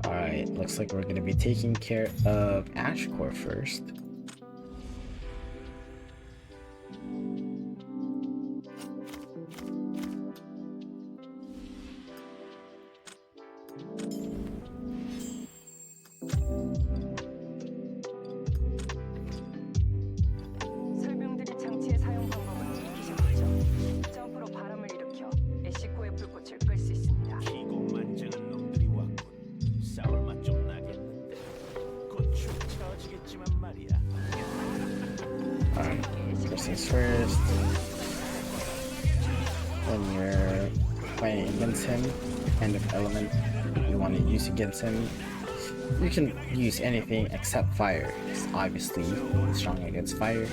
Alright, looks like we're going to be taking care of ash core first. 설명드릴 장치의 사용 방법은 익히셨겠죠? 점프로 바람을 일으켜 애쉬코의 불꽃을 끌 수 있습니다. 기고만장한 놈들이 왔군. 싸울 맛 좀 나겠는데. 곧 축 처지겠지만 말이야. Alright, first things first. When you're playing against him, kind of element you want to use against him, you can use anything except fire. It's obviously strong against fire.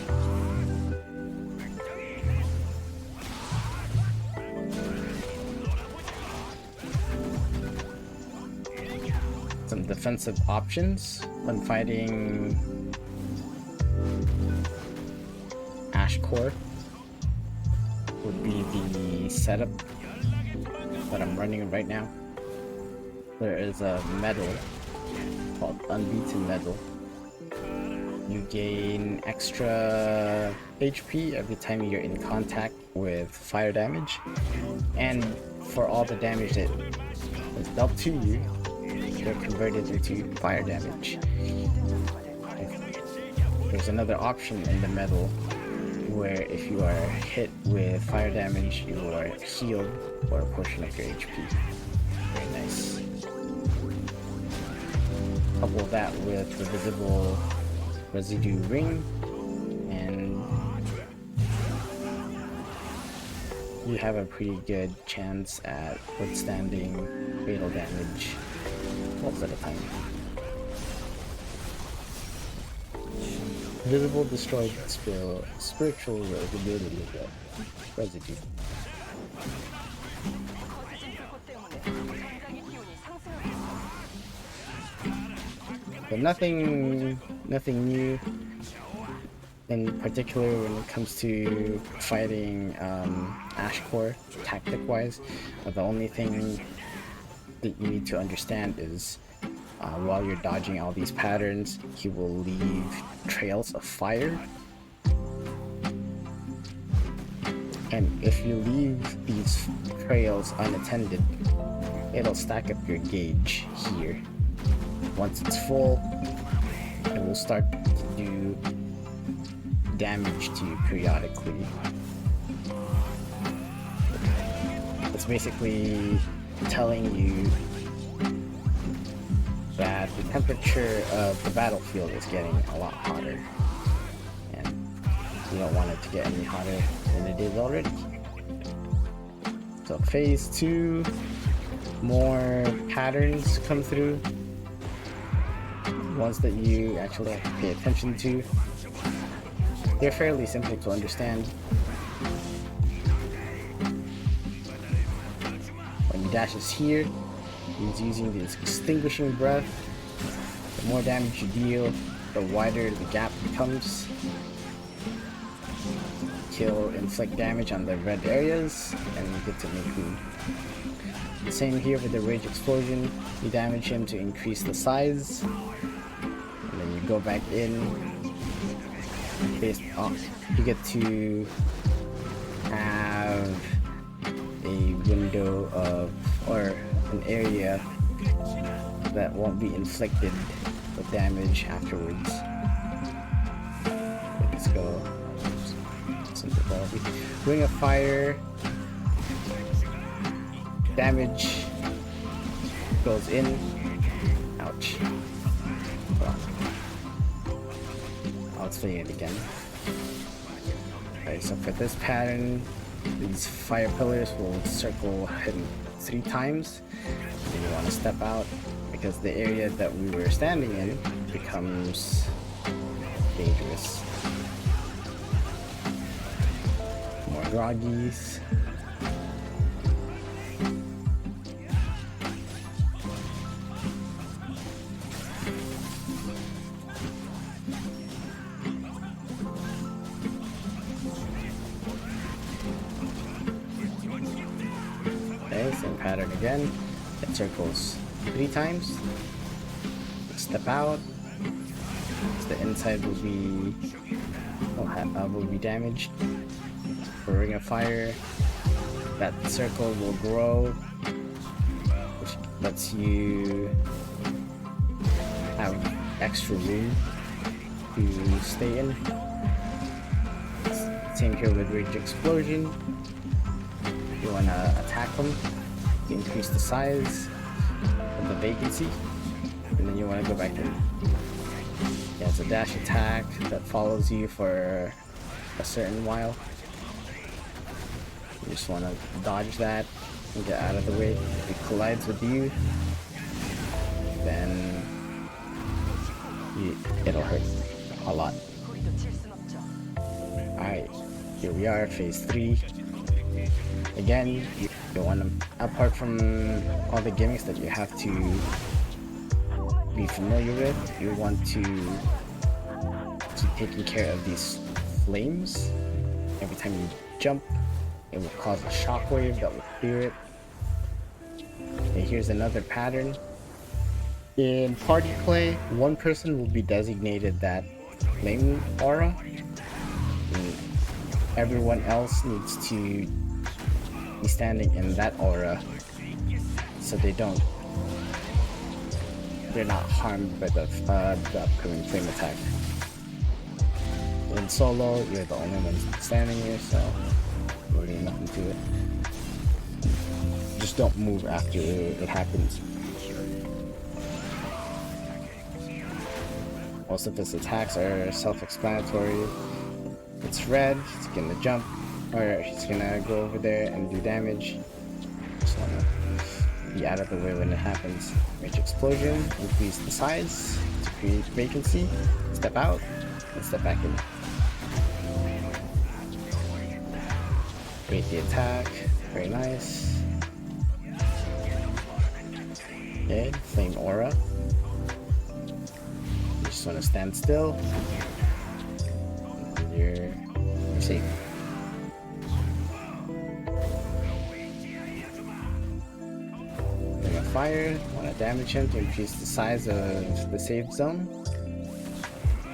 Some defensive options when fighting Ash Core would be the setup that I'm running right now. There is a medal called Unbeaten Medal. You gain extra HP every time you're in contact with fire damage, and for all the damage that is dealt to you, they're converted into fire damage. There's another option in the medal where if you are hit with fire damage, you are healed for a portion of your HP. Very nice. Couple that with the visible residue ring, and you have a pretty good chance at withstanding fatal damage most of the time. Visible destroyed spiritual ability of residue. But nothing new in particular when it comes to fighting Ash Core tactic wise. The only thing that you need to understand is while you're dodging all these patterns, he will leave trails of fire. And if you leave these trails unattended, it'll stack up your gauge here. Once it's full, it will start to do damage to you periodically. It's basically telling you that the temperature of the battlefield is getting a lot hotter, and you don't want it to get any hotter than it is already. So phase 2, more patterns come through, ones that you actually have to pay attention to. They're fairly simple to understand. When he dashes here, he's using the Extinguishing Breath. The more damage you deal, the wider the gap becomes. He'll inflict damage on the red areas, and you get to make food. Same here with the Rage Explosion. You damage him to increase the size, and then you go back in. Based on, you get to have a window of, or an area that won't be inflicted with damage afterwards. Let's go. Ring of Fire. Damage goes in. Ouch. I'll explain it again. Okay, so for this pattern, these fire pillars will circle him 3 times. Then you want to step out because the area that we were standing in becomes dangerous. More groggies. Okay, same pattern again. It circles 3 times. step out. So the inside will be damaged. For Ring of Fire, that circle will grow, which lets you have extra room to stay in. Same here with Rage Explosion. You want to attack them to increase the size of the vacancy, and then you want to go back in. Yeah, it's a dash attack that follows you for a certain while. You just want to dodge that and get out of the way. If it collides with you, then it'll hurt a lot. Alright, here we are, phase 3. Again, you want to, apart from all the gimmicks that you have to be familiar with, you want to keep taking care of these flames. Every time you jump, it will cause a shockwave that will clear it. Okay, here's another pattern. In party play, one person will be designated that flame aura, and everyone else needs to be standing in that aura so they're not harmed by the upcoming flame attack. In solo, you're the only one standing here, so really nothing to it. Just don't move after it happens. Most of its attacks are self-explanatory. It's red, it's gonna jump, or it's gonna go over there and do damage. Just wanna be out of the way when it happens. Rage Explosion, increase the size to create vacancy, step out, and step back in. Create the attack, very nice. Okay, Flame Aura. You just want to stand still. And you're safe. Ring of Fire, want to damage him to increase the size of the safe zone.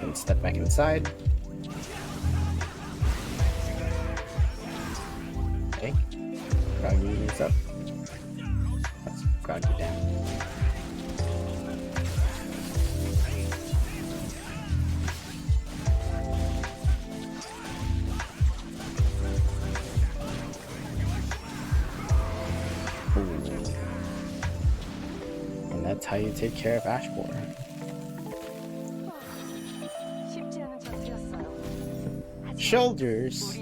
Then step back inside. Okay, Groggy is up. Let's Groggy down. And that's how you take care of Ashboar. 쉽지 않은 전투였어요. Shoulders.